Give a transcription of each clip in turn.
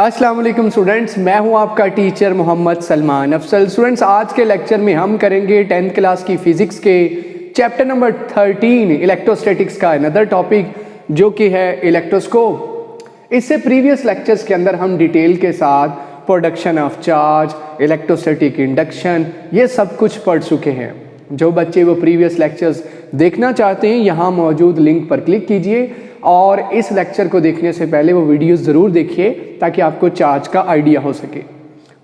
अस्सलाम वालेकुम स्टूडेंट्स, मैं हूं आपका टीचर मोहम्मद सलमान अफसल। स्टूडेंट्स, आज के लेक्चर में हम करेंगे 10th क्लास की फिजिक्स के चैप्टर नंबर 13 इलेक्ट्रोस्टैटिक्स का अनदर टॉपिक जो कि है इलेक्ट्रोस्कोप। इससे प्रीवियस लेक्चर्स के अंदर हम डिटेल के साथ production of charge, electrostatic induction, ये सब कुछ पढ़ चुके हैं। जो बच्चे वो प्रीवियस लेक्चर्स देखना चाहते हैं, यहाँ मौजूद लिंक पर क्लिक कीजिए और इस लेक्चर को देखने से पहले वो वीडियोस ज़रूर देखिए ताकि आपको चार्ज का आइडिया हो सके।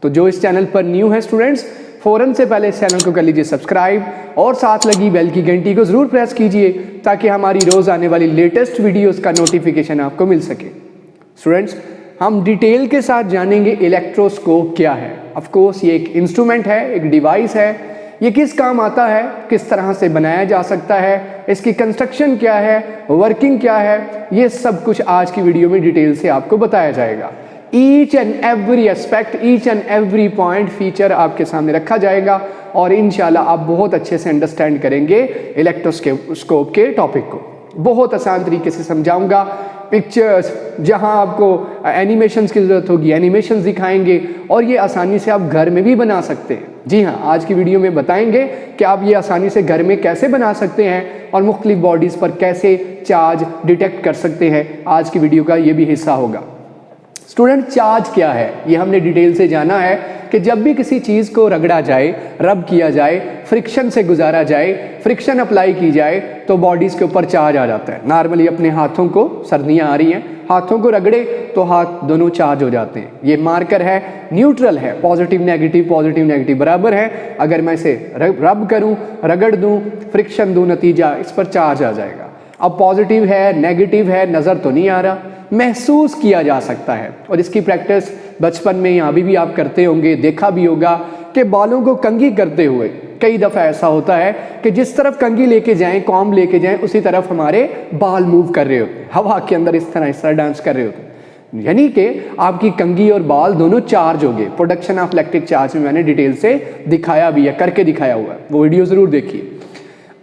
तो जो इस चैनल पर न्यू है स्टूडेंट्स, फ़ौरन से पहले इस चैनल को कर लीजिए सब्सक्राइब और साथ लगी बेल की घंटी को ज़रूर प्रेस कीजिए ताकि हमारी रोज़ आने वाली लेटेस्ट वीडियोज़ का नोटिफिकेशन आपको मिल सके। स्टूडेंट्स, हम डिटेल के साथ जानेंगे इलेक्ट्रोस्कोप क्या है। ऑफकोर्स ये एक इंस्ट्रूमेंट है, एक डिवाइस है। ये किस काम आता है, किस तरह से बनाया जा सकता है, इसकी कंस्ट्रक्शन क्या है, वर्किंग क्या है, ये सब कुछ आज की वीडियो में डिटेल से आपको बताया जाएगा। Each and every aspect, each and every point feature आपके सामने रखा जाएगा और इंशाल्लाह आप बहुत अच्छे से अंडरस्टैंड करेंगे इलेक्ट्रोस्कोप के टॉपिक को। बहुत आसान तरीके से समझाऊंगा। पिक्चर्स, जहां आपको एनिमेशंस की ज़रूरत होगी एनिमेशंस दिखाएंगे और ये आसानी से आप घर में भी बना सकते हैं। जी हाँ, आज की वीडियो में बताएंगे कि आप ये आसानी से घर में कैसे बना सकते हैं और मुख्तलिफ बॉडीज़ पर कैसे चार्ज डिटेक्ट कर सकते हैं। आज की वीडियो का ये भी हिस्सा होगा। स्टूडेंट, चार्ज क्या है ये हमने डिटेल से जाना है कि जब भी किसी चीज़ को रगड़ा जाए, रब किया जाए, फ्रिक्शन से गुजारा जाए, फ्रिक्शन अप्लाई की जाए तो बॉडीज़ के ऊपर चार्ज आ जाता है। नॉर्मली अपने हाथों को, सर्दियाँ आ रही हैं, हाथों को रगड़े तो हाथ दोनों चार्ज हो जाते हैं। ये मार्कर है, न्यूट्रल है, पॉजिटिव नेगेटिव बराबर है। अगर मैं इसे रब करूं, रगड़ दूं, फ्रिक्शन दूं, नतीजा इस पर चार्ज आ जाएगा। अब पॉजिटिव है, नेगेटिव है, नज़र तो नहीं आ रहा, महसूस किया जा सकता है। और इसकी प्रैक्टिस बचपन में यहाँ भी आप करते होंगे, देखा भी होगा कि बालों को कंघी करते हुए कई दफ़ा ऐसा होता है कि जिस तरफ कंघी लेके जाएं, कॉम्ब लेके जाएं, उसी तरफ हमारे बाल मूव कर रहे होते हैं, हवा के अंदर इस तरह डांस कर रहे होते हैं। यानी कि आपकी कंघी और बाल दोनों चार्ज हो गए। प्रोडक्शन ऑफ इलेक्ट्रिक चार्ज में मैंने डिटेल से दिखाया भी है, करके दिखाया हुआ है, वो वीडियो ज़रूर देखिए।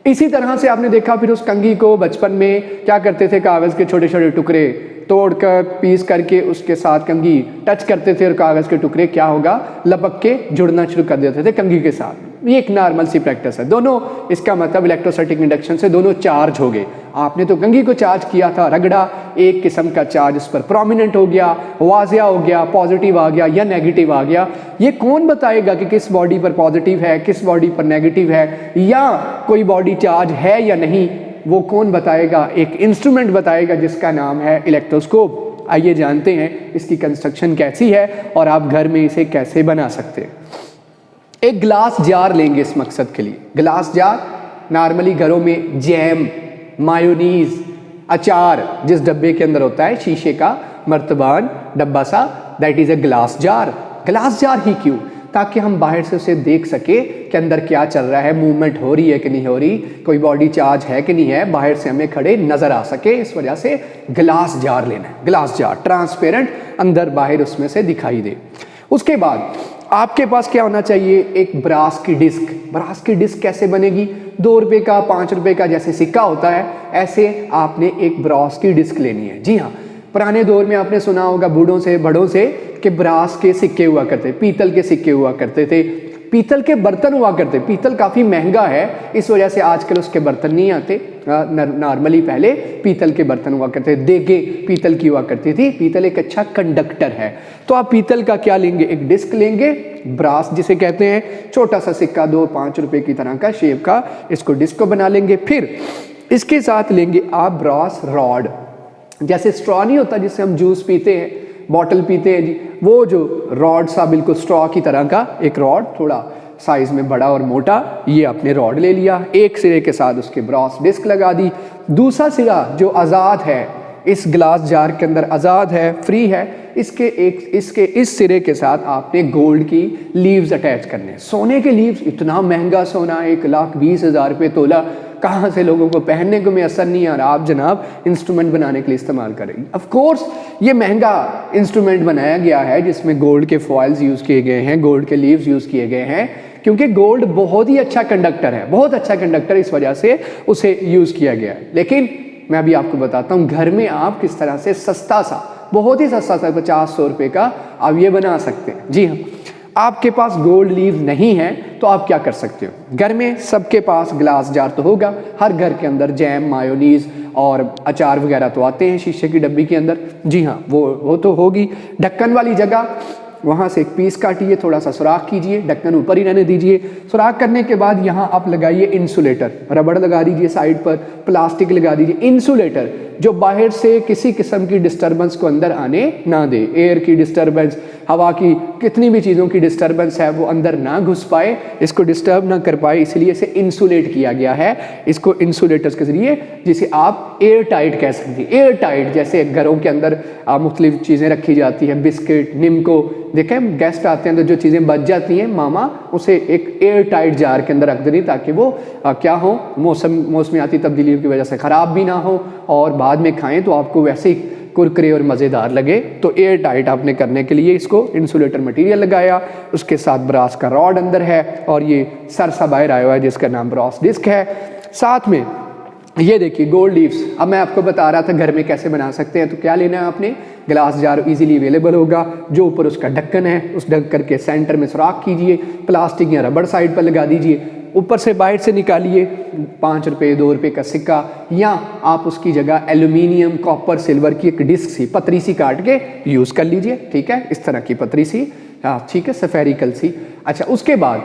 इसी तरह से आपने देखा फिर उस कंघी को बचपन में क्या करते थे, कागज़ के छोटे छोटे टुकड़े तोड़कर पीस करके उसके साथ कंघी टच करते थे और कागज़ के टुकड़े क्या होगा, लपक के जुड़ना शुरू कर देते थे कंघी के साथ। ये एक नॉर्मल सी प्रैक्टिस है। दोनों, इसका मतलब इलेक्ट्रोस्टैटिक इंडक्शन से दोनों चार्ज हो गए। आपने तो कंघी को चार्ज किया था, रगड़ा, एक किस्म का चार्ज उस पर प्रोमिनेंट हो गया, वाजिया हो गया, पॉजिटिव आ गया या नेगेटिव आ गया। ये कौन बताएगा कि किस बॉडी पर पॉजिटिव है, किस बॉडी पर नेगेटिव है, या कोई बॉडी चार्ज है या नहीं, वो कौन बताएगा? एक इंस्ट्रूमेंट बताएगा जिसका नाम है इलेक्ट्रोस्कोप। आइए जानते हैं इसकी कंस्ट्रक्शन कैसी है और आप घर में इसे कैसे बना सकते हैं। एक ग्लास जार लेंगे इस मकसद के लिए। ग्लास जार नॉर्मली घरों में जैम, मायोनीज, अचार जिस डब्बे के अंदर होता है, शीशे का मर्तबान डब्बा सा, that is a glass jar. Glass jar ही क्यों? ताकि हम बाहर से उसे देख सके कि अंदर क्या चल रहा है, मूवमेंट हो रही है कि नहीं हो रही, कोई बॉडी चार्ज है कि नहीं है, बाहर से हमें खड़े नज़र आ सके। इस वजह से ग्लास जार लेना है। ग्लास जार ट्रांसपेरेंट, अंदर बाहर उसमें से दिखाई दे। उसके बाद आपके पास क्या होना चाहिए? एक ब्रास की डिस्क। ब्रास की डिस्क कैसे बनेगी? 2 रुपये का, 5 रुपये का जैसे सिक्का होता है, ऐसे आपने एक ब्रास की डिस्क लेनी है। जी हाँ, पुराने दौर में आपने सुना होगा बूढ़ों से, बड़ों से, कि ब्रास के सिक्के हुआ करते, पीतल के सिक्के हुआ करते थे, पीतल के बर्तन हुआ करते। पीतल काफ़ी महंगा है, इस वजह से आजकल उसके बर्तन नहीं आते। नॉर्मली पहले पीतल के बर्तन हुआ करते, देगे पीतल की हुआ करती थी। पीतल एक अच्छा कंडक्टर है। तो आप पीतल का क्या लेंगे? एक डिस्क लेंगे, ब्रास जिसे कहते हैं, छोटा सा सिक्का 2-5 रुपये की तरह का शेप का, इसको डिस्क को बना लेंगे। फिर इसके साथ लेंगे आप ब्रास रॉड। जैसे स्ट्रॉ नहीं होता जिससे हम जूस पीते हैं, बॉटल पीते हैं जी, वो जो रॉड सा बिल्कुल स्ट्रॉ की तरह का एक रॉड, थोड़ा साइज में बड़ा और मोटा, ये आपने रॉड ले लिया। एक सिरे के साथ उसके ब्रास डिस्क लगा दी। दूसरा सिरा जो आज़ाद है इस ग्लास जार के अंदर, आज़ाद है, फ्री है, इसके इस सिरे के साथ आपने गोल्ड की लीव्स अटैच करने हैं। सोने के लीव्स, इतना महंगा सोना, 1,20,000 रुपये तोला, कहाँ से लोगों को पहनने को मैसर नहीं आ रहा। आप जनाब इंस्ट्रूमेंट बनाने के लिए इस्तेमाल करेंगे। ऑफ कोर्स ये महंगा इंस्ट्रूमेंट बनाया गया है जिसमें गोल्ड के फॉइल्स यूज़ किए गए हैं, गोल्ड के लीव्स यूज़ किए गए हैं, क्योंकि गोल्ड बहुत ही अच्छा कंडक्टर है, बहुत अच्छा कंडक्टर, इस वजह से उसे यूज़ किया गया है। लेकिन मैं अभी आपको बताता हूँ घर में आप किस तरह से सस्ता सा बहुत ही सस्ता सा 50-100 रुपये का आप ये बना सकते हैं। जी हाँ, आपके पास गोल्ड लीव नहीं है तो आप क्या कर सकते हो, घर में सबके पास ग्लास जार तो होगा, हर घर के अंदर जैम, मायोनीज और अचार वगैरह तो आते हैं शीशे की डब्बी के अंदर। जी हाँ, वो तो होगी। ढक्कन वाली जगह वहाँ से एक पीस काटिए, थोड़ा सा सुराख कीजिए, ढक्कन ऊपर ही रहने दीजिए। सुराख करने के बाद यहाँ आप लगाइए इंसुलेटर, रबड़ लगा दीजिए साइड पर, प्लास्टिक लगा दीजिए, इंसुलेटर जो बाहर से किसी किस्म की डिस्टर्बेंस को अंदर आने ना दे। एयर की डिस्टर्बेंस, हवा की, कितनी भी चीज़ों की डिस्टर्बेंस है वो अंदर ना घुस पाए, इसको डिस्टर्ब ना कर पाए, इसलिए इसे इंसुलेट किया गया है। इसको इंसुलेटर्स के जरिए, जिसे आप एयर टाइट कह सकते हैं। एयर टाइट जैसे घरों के अंदर मुख्तलिफ चीज़ें रखी जाती हैं, बिस्किट, निम्को, देखें गेस्ट आते हैं तो जो चीज़ें बच जाती हैं मामा उसे एक एयर टाइट जार के अंदर रख देनी, ताकि वो क्या हो, मौसमियाती तब्दीलियों की वजह से ख़राब भी ना हो और बाद में खाएं तो आपको वैसे ही कुरकुरे और मज़ेदार लगे। तो एयर टाइट आपने करने के लिए इसको इंसुलेटर मटेरियल लगाया, उसके साथ ब्रास का रॉड अंदर है और ये सरसा बाहर आया हुआ है जिसका नाम ब्रास डिस्क है। साथ में ये देखिए गोल्ड लीव्स। अब मैं आपको बता रहा था घर में कैसे बना सकते हैं, तो क्या लेना है आपने, ग्लास जार इजीली अवेलेबल होगा, जो ऊपर उसका ढक्कन है उस ढक्कन के सेंटर में सुराख कीजिए, प्लास्टिक या रबड़ साइड पर लगा दीजिए, ऊपर से बाहर से निकालिए 5 रुपये 2 रुपये का सिक्का, या आप उसकी जगह एल्यूमिनियम, कॉपर, सिल्वर की एक डिस्क सी पतरी सी काट के यूज़ कर लीजिए। ठीक है, इस तरह की पतरी सी, हाँ ठीक है, सफेरिकल सी। अच्छा, उसके बाद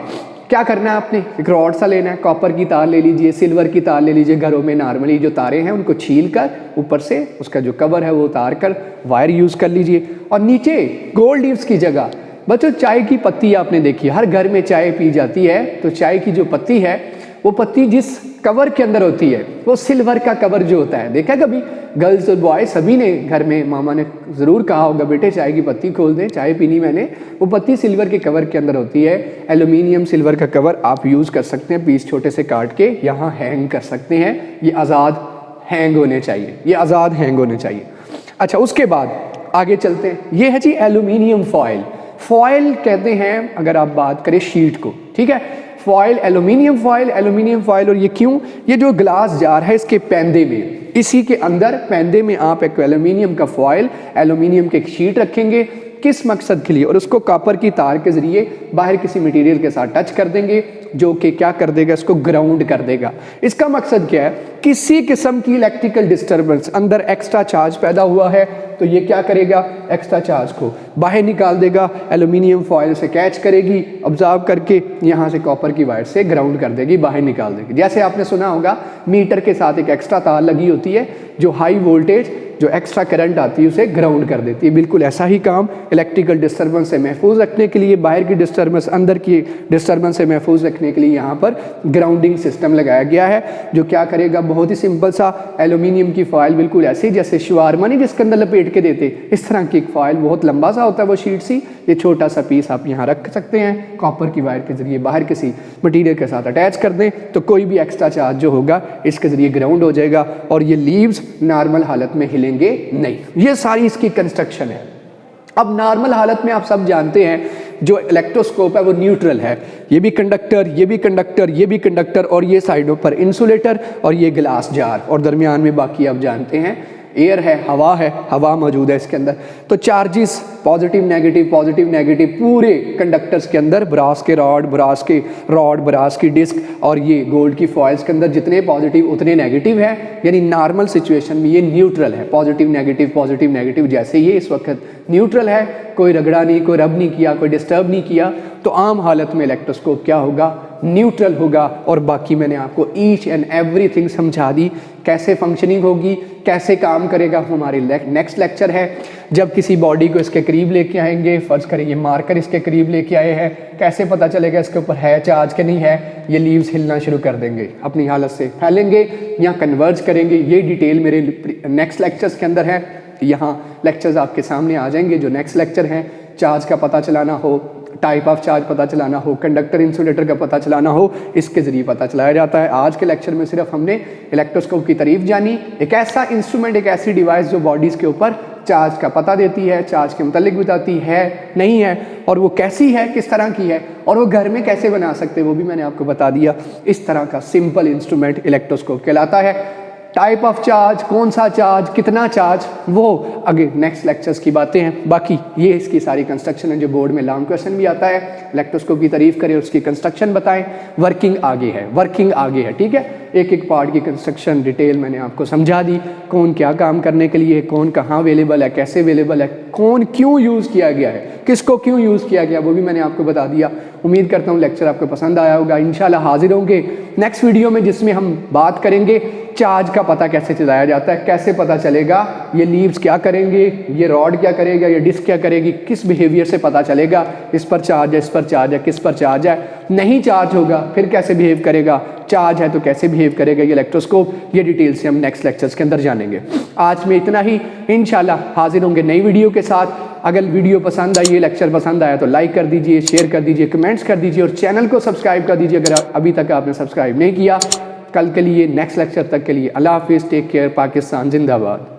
क्या करना है आपने, एक रॉड सा लेना है, कॉपर की तार ले लीजिए, सिल्वर की तार ले लीजिए। घरों में नॉर्मली जो तारें हैं उनको छील कर ऊपर से उसका जो कवर है वो उतार कर वायर यूज़ कर लीजिए। और नीचे गोल्ड लीव्स की जगह बच्चों चाय की पत्ती आपने देखी, हर घर में चाय पी जाती है, तो चाय की जो पत्ती है वो पत्ती जिस कवर के अंदर होती है वो सिल्वर का कवर जो होता है, देखा कभी गर्ल्स और बॉय सभी ने घर में, मामा ने ज़रूर कहा होगा बेटे चाय की पत्ती खोल दें, चाय पीनी मैंने। वो पत्ती सिल्वर के कवर के अंदर होती है। एल्यूमिनियम सिल्वर का कवर आप यूज़ कर सकते हैं, पीस छोटे से काट के यहाँ हैंग कर सकते हैं। ये आज़ाद हैंग होने चाहिए, ये आज़ाद हैंग होने चाहिए। अच्छा, उसके बाद आगे चलते हैं। ये है जी एल्यूमिनियम फॉयल। फॉयल कहते हैं अगर आप बात करें शीट को, ठीक है, foil, aluminium foil, aluminium foil. और ये क्यों, ये जो ग्लास जार है इसके पैंदे में, इसी के अंदर पैंदे में आप एक एल्यूमिनियम का फॉयल, एल्यूमिनियम की एक शीट रखेंगे, किस मकसद के लिए, और उसको कॉपर की तार के जरिए बाहर किसी मटेरियल के साथ टच कर देंगे, जो कि क्या कर देगा, इसको ग्राउंड कर देगा। इसका मकसद क्या है, किसी किस्म की इलेक्ट्रिकल डिस्टर्बेंस, अंदर एक्स्ट्रा चार्ज पैदा हुआ है तो ये क्या करेगा, एक्स्ट्रा चार्ज को बाहर निकाल देगा, एल्यूमिनियम फॉयल से कैच करेगी, ऑब्जर्व करके यहाँ से कॉपर की वायर से ग्राउंड कर देगी, बाहर निकाल देगी। जैसे आपने सुना होगा मीटर के साथ एक एक्स्ट्रा तार लगी होती है जो हाई वोल्टेज, जो एक्स्ट्रा करंट आती है उसे ग्राउंड कर देती है। बिल्कुल ऐसा ही काम इलेक्ट्रिकल डिस्टर्बेंस से महफूज रखने के लिए, बाहर की डिस्टर्बेंस, अंदर की डिस्टर्बेंस से महफूज रखने के लिए यहाँ पर ग्राउंडिंग सिस्टम लगाया गया है, जो क्या करेगा, बहुत ही सिंपल सा एल्यूमिनियम की फॉयल, बिल्कुल ऐसे जैसे शवारमा नहीं जिसके अंदर लपेट के देते, इस तरह की एक फॉयल, बहुत लंबा सा होता है वो शीट सी, ये छोटा सा पीस आप यहाँ रख सकते हैं, कॉपर की वायर के जरिए बाहर किसी मटीरियल के साथ अटैच कर दें तो कोई भी एक्स्ट्रा चार्ज जो होगा इसके जरिए ग्राउंड हो जाएगा और ये लीव्स नॉर्मल हालत में हिलेंगे नहीं। ये सारी इसकी कंस्ट्रक्शन है। अब नॉर्मल हालत में आप सब जानते हैं जो इलेक्ट्रोस्कोप है वो न्यूट्रल है, ये भी कंडक्टर, ये भी कंडक्टर, ये भी कंडक्टर, और ये साइडों पर इंसुलेटर, और ये ग्लास जार, और दरमियान में बाकी आप जानते हैं एयर है, हवा मौजूद है इसके अंदर। तो चार्जेस पॉजिटिव नेगेटिव पूरे कंडक्टर्स के अंदर, ब्रास के रॉड, ब्रास की डिस्क और ये गोल्ड की फॉइल्स के अंदर जितने पॉजिटिव उतने नेगेटिव है, यानी नॉर्मल सिचुएशन में ये न्यूट्रल है, पॉजिटिव नेगेटिव। जैसे ये इस वक्त न्यूट्रल है, कोई रगड़ा नहीं, कोई रब नहीं किया, कोई डिस्टर्ब नहीं किया, तो आम हालत में इलेक्ट्रोस्कोप क्या होगा, न्यूट्रल होगा। और बाकी मैंने आपको ईच एंड एवरीथिंग समझा दी, कैसे फंक्शनिंग होगी, कैसे काम करेगा। हमारी नेक्स्ट लेक्चर है जब किसी बॉडी को इसके करीब लेके आएंगे, फर्ज करें ये मार्कर इसके करीब लेके आए हैं, कैसे पता चलेगा इसके ऊपर है चार्ज के नहीं है, ये लीव्स हिलना शुरू कर देंगे, अपनी हालत से फैलेंगे या कन्वर्ज करेंगे। ये डिटेल मेरे नेक्स्ट लेक्चर्स के अंदर है, यहाँ लेक्चर्स आपके सामने आ जाएंगे। जो नेक्स्ट लेक्चर हैं, चार्ज का पता चलाना हो, टाइप ऑफ चार्ज पता चलाना हो, कंडक्टर इंसुलेटर का पता चलाना हो, इसके ज़रिए पता चलाया जाता है। आज के लेक्चर में सिर्फ हमने इलेक्ट्रोस्कोप की तारीफ जानी, एक ऐसा इंस्ट्रूमेंट, एक ऐसी डिवाइस जो बॉडीज़ के ऊपर चार्ज का पता देती है, चार्ज के मुतालिक बताती है नहीं है, और वो कैसी है, किस तरह की है, और वो घर में कैसे बना सकते हैं वो भी मैंने आपको बता दिया। इस तरह का सिंपल इंस्ट्रूमेंट इलेक्ट्रोस्कोप कहलाता है। टाइप ऑफ चार्ज, कौन सा चार्ज, कितना चार्ज, वो आगे नेक्स्ट लेक्चर्स की बातें हैं। बाकी ये इसकी सारी कंस्ट्रक्शन है जो बोर्ड में लॉन्ग क्वेश्चन भी आता है। इलेक्ट्रोस्कोप की तारीफ करें, उसकी कंस्ट्रक्शन बताएं, वर्किंग आगे है, वर्किंग आगे है, ठीक है। एक एक पार्ट की कंस्ट्रक्शन डिटेल मैंने आपको समझा दी, कौन क्या काम करने के लिए, कौन कहाँ अवेलेबल है, कैसे अवेलेबल है, कौन क्यों यूज़ किया गया है, किसको क्यों यूज़ किया गया, वो भी मैंने आपको बता दिया। उम्मीद करता हूँ लेक्चर आपको पसंद आया होगा। इंशाल्लाह हाजिर होंगे नेक्स्ट वीडियो में जिसमें हम बात करेंगे चार्ज का पता कैसे चलाया जाता है, कैसे पता चलेगा, ये लीव्स क्या करेंगे, ये रॉड क्या करेगा, ये डिस्क क्या करेगी, किस बिहेवियर से पता चलेगा इस पर चार्ज है, इस पर चार्ज है, किस पर चार्ज है, नहीं चार्ज होगा फिर कैसे बिहेव करेगा, चार्ज है तो कैसे बिहेव करेगा ये इलेक्ट्रोस्कोप, ये डिटेल से हम नेक्स्ट लेक्चर्स के अंदर जानेंगे। आज में इतना ही, इंशाल्लाह हाजिर होंगे नई वीडियो के साथ। अगर वीडियो पसंद आई, ये लेक्चर पसंद आया तो लाइक कर दीजिए, शेयर कर दीजिए, कमेंट्स कर दीजिए और चैनल को सब्सक्राइब कर दीजिए अगर अभी तक आपने सब्सक्राइब नहीं किया। कल के लिए नेक्स्ट लेक्चर तक के लिए अल्लाह हाफिज़, टेक केयर, पाकिस्तान जिंदाबाद।